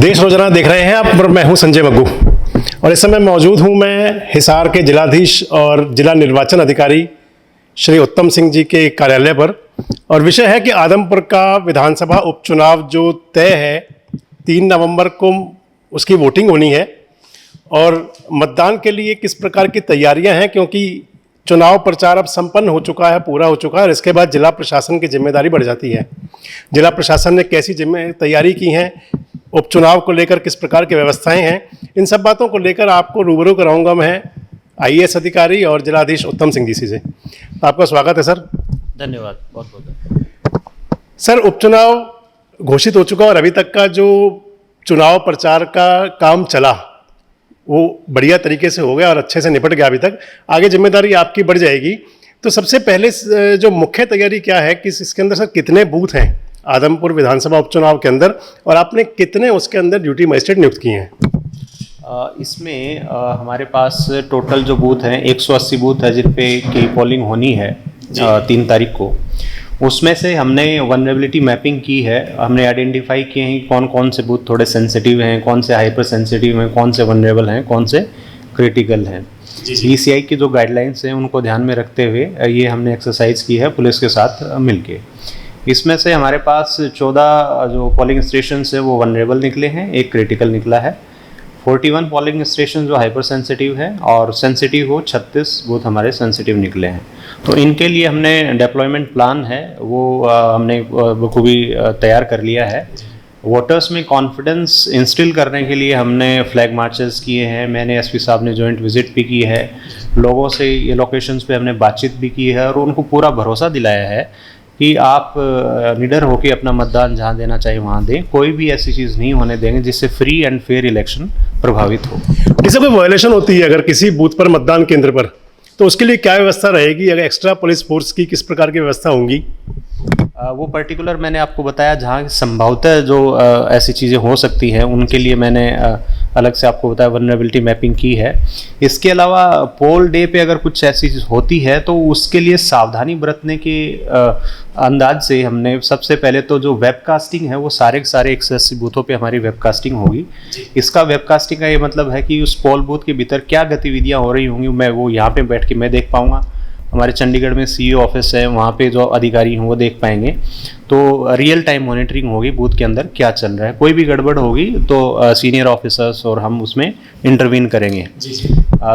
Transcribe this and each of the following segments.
देश रोजाना देख रहे हैं आप, और मैं हूं संजय मग्गू और इस समय मौजूद हूं मैं हिसार के जिलाधीश और जिला निर्वाचन अधिकारी श्री उत्तम सिंह जी के कार्यालय पर। और विषय है कि आदमपुर का विधानसभा उपचुनाव जो तय है 3 नवंबर को उसकी वोटिंग होनी है और मतदान के लिए किस प्रकार की तैयारियां हैं, क्योंकि चुनाव प्रचार अब संपन्न हो चुका है, पूरा हो चुका है और इसके बाद जिला प्रशासन की जिम्मेदारी बढ़ जाती है। जिला प्रशासन ने कैसी तैयारी की हैं, उपचुनाव को लेकर किस प्रकार की व्यवस्थाएं हैं, इन सब बातों को लेकर आपको रूबरू कराऊंगा मैं आईएएस अधिकारी और जिलाधीश उत्तम सिंह जी से। तो आपका स्वागत है सर। धन्यवाद, बहुत बहुत। सर, उपचुनाव घोषित हो चुका और अभी तक का जो चुनाव प्रचार का काम चला वो बढ़िया तरीके से हो गया और अच्छे से निपट गया। अभी तक आगे जिम्मेदारी आपकी बढ़ जाएगी। तो सबसे पहले जो मुख्य तैयारी क्या है कि इसके अंदर सर कितने बूथ हैं आदमपुर विधानसभा उपचुनाव के अंदर और आपने कितने उसके अंदर ड्यूटी मजिस्ट्रेट नियुक्त किए हैं? इसमें हमारे पास टोटल जो बूथ हैं 180 बूथ है जिन पे की पोलिंग होनी है 3 तारीख को। उसमें से हमने वनरेबिलिटी मैपिंग की है। हमने आइडेंटिफाई किए हैं कौन कौन से बूथ थोड़े सेंसिटिव हैं, कौन से हाइपर सेंसिटिव हैं, कौन से वनरेबल हैं, कौन से क्रिटिकल हैं। ईसीआई की जो गाइडलाइंस हैं उनको ध्यान में रखते हुए ये हमने एक्सरसाइज की है पुलिस के साथ मिलके। इसमें से हमारे पास 14 जो पोलिंग स्टेशन है वो वनरेबल निकले हैं, 1 क्रिटिकल निकला है। 41 पोलिंग स्टेशन जो हाइपर सेंसिटिव है और सेंसिटिव हो 36 बूथ हमारे सेंसिटिव निकले हैं। तो इनके लिए हमने डिप्लॉयमेंट प्लान है वो हमने बखूबी तैयार कर लिया है। वोटर्स में कॉन्फिडेंस इंस्टिल करने के लिए हमने फ्लैग मार्चेस किए हैं। मैंने एसपी साहब ने जॉइंट विजिट भी की है, लोगों से ये लोकेशंस पे हमने बातचीत भी की है और उनको पूरा भरोसा दिलाया है कि आप निडर होकर अपना मतदान जहां देना चाहिए वहां दें। कोई भी ऐसी चीज़ नहीं होने देंगे जिससे फ्री एंड फेयर इलेक्शन प्रभावित हो। किसी कोई वायलेशन होती है अगर किसी बूथ पर मतदान केंद्र पर, तो उसके लिए क्या व्यवस्था रहेगी? अगर एक्स्ट्रा पुलिस फोर्स की किस प्रकार की व्यवस्था होंगी? वो पर्टिकुलर मैंने आपको बताया जहाँ संभवतः जो ऐसी चीज़ें हो सकती हैं उनके लिए मैंने अलग से आपको बताया वनरेबिलिटी मैपिंग की है। इसके अलावा पोल डे पे अगर कुछ ऐसी चीज़ होती है तो उसके लिए सावधानी बरतने के अंदाज से हमने सबसे पहले तो जो वेबकास्टिंग है वो सारे के सारे 180 बूथों पे हमारी वेबकास्टिंग होगी। इसका वेबकास्टिंग का ये मतलब है कि उस पोल बूथ के भीतर क्या गतिविधियाँ हो रही होंगी मैं वो यहाँ पे बैठ के मैं देख पाऊँगा। हमारे चंडीगढ़ में सीईओ ऑफिस है, वहाँ पे जो अधिकारी हैं वो देख पाएंगे। तो रियल टाइम मॉनिटरिंग होगी बूथ के अंदर क्या चल रहा है। कोई भी गड़बड़ होगी तो सीनियर ऑफिसर्स और हम उसमें इंटरवीन करेंगे।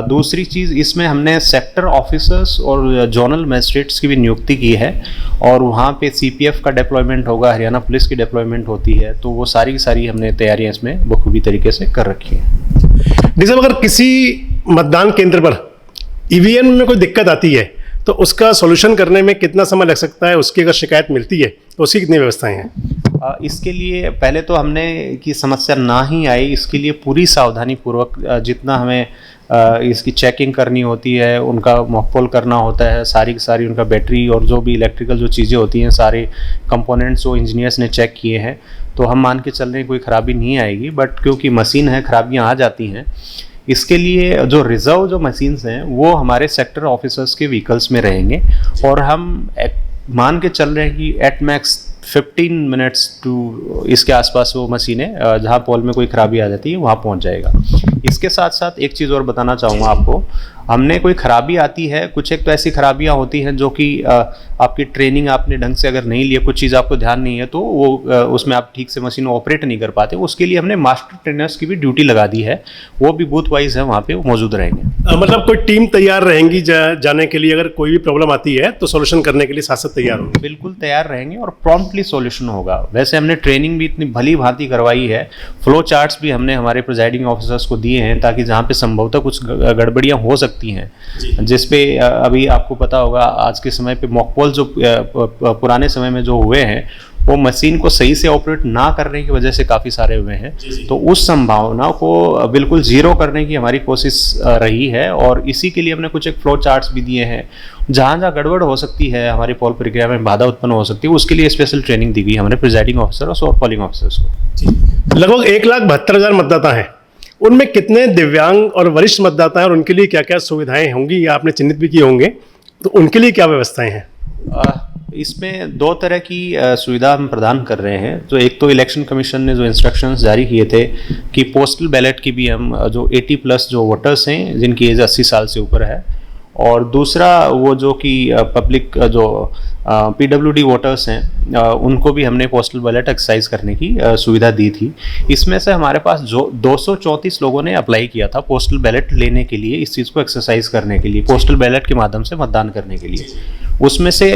दूसरी चीज़ इसमें हमने सेक्टर ऑफिसर्स और जोनल मजिस्ट्रेट्स की भी नियुक्ति की है और वहाँ पे सीपीएफ का डिप्लॉयमेंट होगा, हरियाणा पुलिस की डिप्लॉयमेंट होती है। तो वो सारी हमने तैयारियाँ इसमें बखूबी तरीके से कर रखी हैं। जैसे अगर किसी मतदान केंद्र पर ईवीएम में कोई दिक्कत आती है तो उसका सॉल्यूशन करने में कितना समय लग सकता है? उसकी अगर शिकायत मिलती है तो उसकी कितनी व्यवस्थाएं हैं? इसके लिए पहले तो हमने कि समस्या ना ही आए इसके लिए पूरी सावधानी पूर्वक जितना हमें इसकी चेकिंग करनी होती है, उनका मॉकपोल करना होता है, सारी की सारी उनका बैटरी और जो भी इलेक्ट्रिकल जो चीज़ें होती हैं सारे कंपोनेंट्स जो इंजीनियर्स ने चेक किए हैं। तो हम मान के चल रहे हैं कोई ख़राबी नहीं आएगी, बट क्योंकि मशीन है खराबियाँ आ जाती हैं। इसके लिए जो रिजर्व जो मशीन्स हैं वो हमारे सेक्टर ऑफिसर्स के व्हीकल्स में रहेंगे और हम मान के चल रहे हैं कि एट मैक्स 15 मिनट्स टू इसके आसपास वो मशीनें जहाँ पोल में कोई खराबी आ जाती है वहाँ पहुँच जाएगा। इसके साथ साथ एक चीज़ और बताना चाहूँगा आपको, हमने कोई ख़राबी आती है, कुछ एक तो ऐसी खराबियाँ होती हैं जो कि आपकी ट्रेनिंग आपने ढंग से अगर नहीं लिया, कुछ चीज़ आपको ध्यान नहीं है तो वो उसमें आप ठीक से मशीन ऑपरेट नहीं कर पाते। उसके लिए हमने मास्टर ट्रेनर्स की भी ड्यूटी लगा दी है, वो भी बूथ वाइज है वहाँ पे मौजूद रहेंगे। मतलब कोई टीम तैयार रहेंगी जाने के लिए, अगर कोई भी प्रॉब्लम आती है तो सोल्यूशन करने के लिए साथ साथ तैयार होंगे? बिल्कुल तैयार रहेंगे और प्रॉम्प्टली सोल्यूशन होगा। वैसे हमने ट्रेनिंग भी इतनी भली भांति करवाई है, फ्लो चार्ट्स भी हमने हमारे प्रिजाइडिंग ऑफिसर्स को दिए हैं ताकि जहाँ पे संभवतः कुछ गड़बड़ियाँ हो सकती हैं, जिसपे अभी आपको पता होगा आज के समय पे मॉकपोल जो पुराने समय में जो हुए हैं वो मशीन को सही से ऑपरेट ना करने की वजह से काफ़ी सारे हुए हैं। तो उस संभावना को बिल्कुल ज़ीरो करने की हमारी कोशिश रही है और इसी के लिए हमने कुछ एक फ्लो चार्ट्स भी दिए हैं। जहाँ जहाँ गड़बड़ हो सकती है, हमारी पोल प्रक्रिया में बाधा उत्पन्न हो सकती है, उसके लिए स्पेशल ट्रेनिंग दी गई हमारे प्रिजाइडिंग ऑफिसर्स और पोलिंग ऑफिसर्स को। लगभग 1,72,000 मतदाता हैं, उनमें कितने दिव्यांग और वरिष्ठ मतदाता हैं और उनके लिए क्या क्या सुविधाएं होंगी या आपने चिन्हित भी किए होंगे, तो उनके लिए क्या व्यवस्थाएं हैं? इसमें दो तरह की सुविधा हम प्रदान कर रहे हैं। जो एक तो इलेक्शन कमीशन ने जो इंस्ट्रक्शंस जारी किए थे कि पोस्टल बैलेट की भी हम जो 80+ जो वोटर्स हैं जिनकी एज 80 साल से ऊपर है, और दूसरा वो जो कि पब्लिक जो PWD वोटर्स हैं उनको भी हमने पोस्टल बैलेट एक्सरसाइज करने की सुविधा दी थी। इसमें से हमारे पास जो 234 लोगों ने अप्लाई किया था पोस्टल बैलेट लेने के लिए, इस चीज़ को एक्सरसाइज करने के लिए, पोस्टल बैलेट के माध्यम से मतदान करने के लिए। उसमें से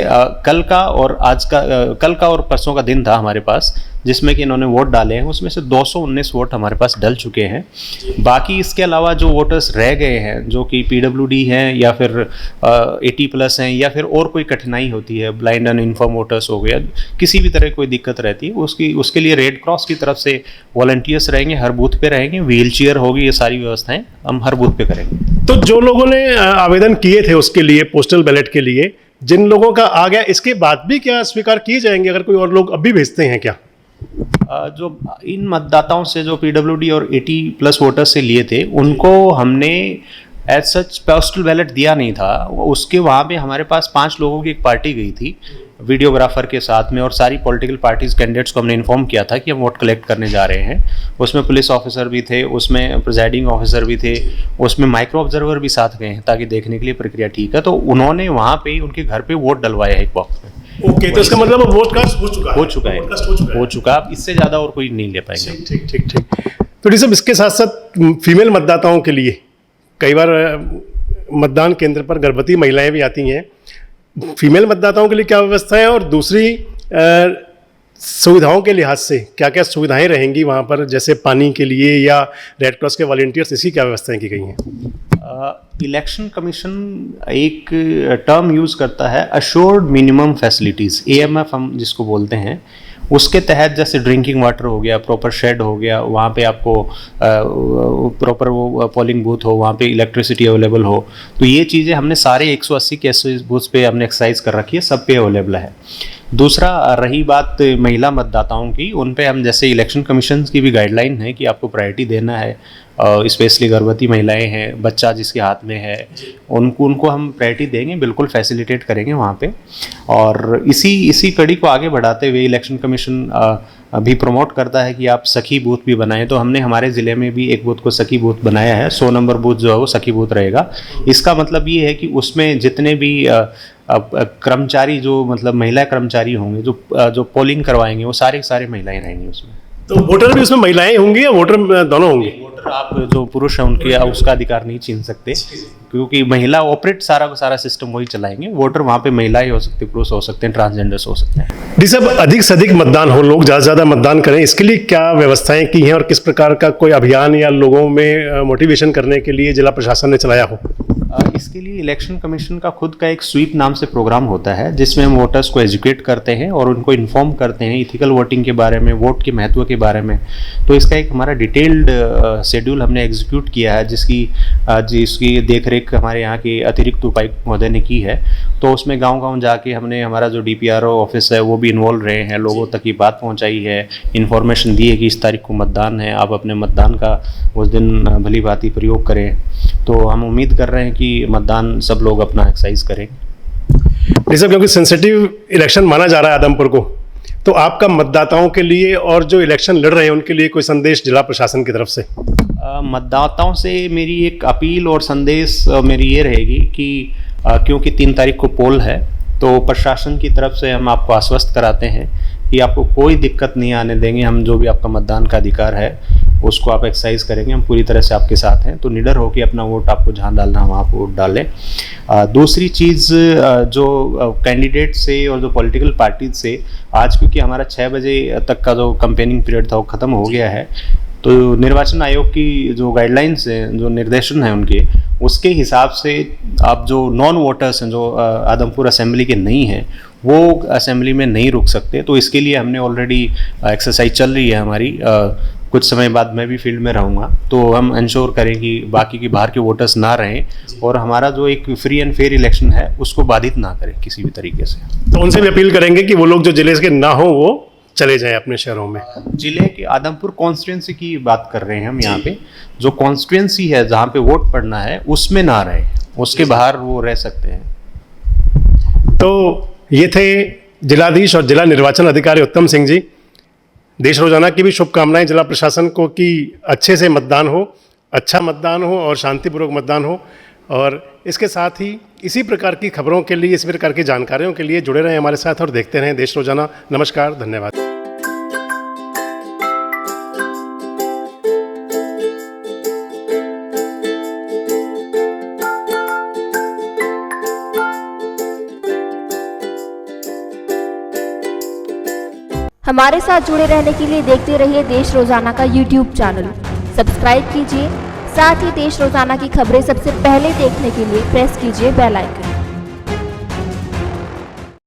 कल का और परसों का दिन था हमारे पास जिसमें कि इन्होंने वोट डाले हैं, उसमें से 219 वोट हमारे पास डल चुके हैं। बाकी इसके अलावा जो वोटर्स रह गए हैं जो कि PWD हैं या फिर 80+ हैं या फिर और कोई कठिनाई होती है, ब्लाइंड एंड इनफॉर्म वोटर्स हो गया, किसी भी तरह की कोई दिक्कत रहती है, उसके लिए रेड क्रॉस की तरफ से वॉलंटियर्स रहेंगे, हर बूथ पे रहेंगे, व्हील चेयर होगी, ये सारी व्यवस्थाएं हम हर बूथ पे करेंगे। तो जो लोगों ने आवेदन किए थे उसके लिए, पोस्टल बैलेट के लिए, जिन लोगों का आ गया, इसके बाद भी क्या स्वीकार किए जाएंगे अगर कोई और लोग अभी भेजते हैं क्या? जो इन मतदाताओं से जो PWD और 80+ वोटर्स से लिए थे उनको हमने एज सच पोस्टल बैलेट दिया नहीं था। उसके वहाँ पे हमारे पास 5 लोगों की एक पार्टी गई थी वीडियोग्राफर के साथ में, और सारी पॉलिटिकल पार्टीज कैंडिडेट्स को हमने इन्फॉर्म किया था कि हम वोट कलेक्ट करने जा रहे हैं। उसमें पुलिस ऑफिसर भी थे, उसमें प्रिजाइडिंग ऑफिसर भी थे, उसमें माइक्रो ऑब्जर्वर भी साथ गए हैं ताकि देखने के लिए प्रक्रिया ठीक है। तो उन्होंने वहाँ पे उनके घर पे वोट डलवाया है एक बॉक्स में। ओके, तो इसका मतलब वोट कास्ट हो चुका है। हो चुका है, इससे ज़्यादा और कोई नहीं ले पाएंगे। ठीक। तो सब इसके साथ साथ फीमेल मतदाताओं के लिए कई बार मतदान केंद्र पर गर्भवती महिलाएं भी आती हैं, फीमेल मतदाताओं के लिए क्या व्यवस्था है, और दूसरी सुविधाओं के लिहाज से क्या क्या सुविधाएं रहेंगी वहाँ पर, जैसे पानी के लिए या रेड क्रॉस के वॉलंटियर्स, इसकी क्या व्यवस्थाएं की गई हैं? इलेक्शन कमीशन एक टर्म यूज़ करता है अश्योर्ड मिनिमम फैसिलिटीज़, AMF हम जिसको बोलते हैं। उसके तहत जैसे ड्रिंकिंग वाटर हो गया, प्रॉपर शेड हो गया, वहाँ पे आपको प्रॉपर वो पोलिंग बूथ हो, वहाँ पे इलेक्ट्रिसिटी अवेलेबल हो, तो ये चीज़ें हमने सारे 180 के बूथ पे हमने एक्सरसाइज कर रखी है, सब पे अवेलेबल है। दूसरा रही बात महिला मतदाताओं की, उन पे हम जैसे इलेक्शन कमीशन की भी गाइडलाइन है कि आपको प्रायोरिटी देना है, स्पेशली गर्भवती महिलाएं हैं, बच्चा जिसके हाथ में है, उनको हम प्रायोरिटी देंगे, बिल्कुल फैसिलिटेट करेंगे वहाँ पे। और इसी कड़ी को आगे बढ़ाते हुए इलेक्शन कमीशन भी प्रमोट करता है कि आप सखी बूथ भी बनाएं। तो हमने हमारे ज़िले में भी एक बूथ को सखी बूथ बनाया है, 100 नंबर बूथ जो है वो सखी बूथ रहेगा। इसका मतलब ये है कि उसमें जितने भी कर्मचारी जो मतलब महिला कर्मचारी होंगे जो पोलिंग करवाएंगे वो सारे महिलाएं रहेंगी उसमें। तो वोटर भी उसमें महिलाएं होंगी या वोटर दोनों होंगे? वोटर आप जो पुरुष हैं उनके उसका अधिकार नहीं छीन सकते, क्योंकि महिला ऑपरेट सारा सिस्टम वही चलाएंगे। वोटर वहाँ पे महिला ही हो सकते, पुरुष हो सकते हैं, ट्रांसजेंडर्स हो सकते हैं। जी सब अधिक से अधिक मतदान हो, लोग ज़्यादा से ज़्यादा मतदान करें, इसके लिए क्या व्यवस्थाएं की हैं और किस प्रकार का कोई अभियान या लोगों में मोटिवेशन करने के लिए जिला प्रशासन ने चलाया हो? इसके लिए इलेक्शन कमीशन का खुद का एक स्वीप नाम से प्रोग्राम होता है जिसमें हम वोटर्स को एजुकेट करते हैं और उनको इन्फॉर्म करते हैं इथिकल वोटिंग के बारे में, वोट के महत्व के बारे में। तो इसका एक हमारा डिटेल्ड शेड्यूल हमने एग्जीक्यूट किया है जिसकी देखरेख हमारे यहाँ के अतिरिक्त उपायुक्त महोदय ने की है। तो उसमें गाँव जाके हमने हमारा जो DPRO ऑफिस है वो भी इन्वॉल्व रहे हैं, लोगों तक ये बात पहुँचाई है, इन्फॉर्मेशन दी है कि इस तारीख को मतदान है, आप अपने मतदान का उस दिन भली भांति प्रयोग करें। तो हम उम्मीद कर रहे हैं कि मतदान सब लोग अपना एक्सरसाइज करें। जैसे क्योंकि सेंसिटिव इलेक्शन माना जा रहा है आदमपुर को, तो आपका मतदाताओं के लिए और जो इलेक्शन लड़ रहे हैं उनके लिए कोई संदेश जिला प्रशासन की तरफ से? मतदाताओं से मेरी एक अपील और संदेश मेरी ये रहेगी कि क्योंकि 3 तारीख को पोल है, तो प्रशासन की तरफ से हम आपको आश्वस्त कराते हैं कि आपको कोई दिक्कत नहीं आने देंगे। हम जो भी आपका मतदान का अधिकार है उसको आप एक्सरसाइज करेंगे, हम पूरी तरह से आपके साथ हैं। तो निडर होकर अपना वोट आपको जहाँ डालना वहाँ आप वोट डालें। दूसरी चीज़ जो कैंडिडेट से और जो पॉलिटिकल पार्टीज से आज क्योंकि हमारा 6 बजे तक का जो कैंपेनिंग पीरियड था वो ख़त्म हो गया है, तो निर्वाचन आयोग की जो गाइडलाइंस हैं, जो निर्देशन हैं उनके, उसके हिसाब से आप जो नॉन वोटर्स हैं, जो आदमपुर असेंबली के नहीं हैं, वो असेंबली में नहीं रुक सकते। तो इसके लिए हमने ऑलरेडी एक्सरसाइज चल रही है हमारी। कुछ समय बाद मैं भी फील्ड में रहूँगा, तो हम इंश्योर करें कि बाकी के बाहर के वोटर्स ना रहें और हमारा जो एक फ्री एंड फेयर इलेक्शन है उसको बाधित ना करें किसी भी तरीके से। तो उनसे भी अपील करेंगे कि वो लोग जो जिले के ना हो वो चले जाएं अपने शहरों में। जिले के आदमपुर कॉन्स्टिट्यूंसी की बात कर रहे हैं हम यहाँ पे, जो कॉन्स्टिट्यूंसी है जहाँ पे वोट पड़ना है उसमें ना रहे, उसके बाहर वो रह सकते हैं। तो ये थे जिलाधीश और जिला निर्वाचन अधिकारी उत्तम सिंह जी, देश रोजाना की भी शुभकामनाएं जिला प्रशासन को कि अच्छे से मतदान हो, अच्छा मतदान हो और शांतिपूर्वक मतदान हो। और इसके साथ ही इसी प्रकार की खबरों के लिए, इसी प्रकार की जानकारियों के लिए जुड़े रहें हमारे साथ और देखते रहें देश रोजाना। नमस्कार, धन्यवाद। हमारे साथ जुड़े रहने के लिए देखते रहिए देश रोजाना का YouTube चैनल। सब्सक्राइब कीजिए, साथ ही देश रोजाना की खबरें सबसे पहले देखने के लिए प्रेस कीजिए बेल आइकन।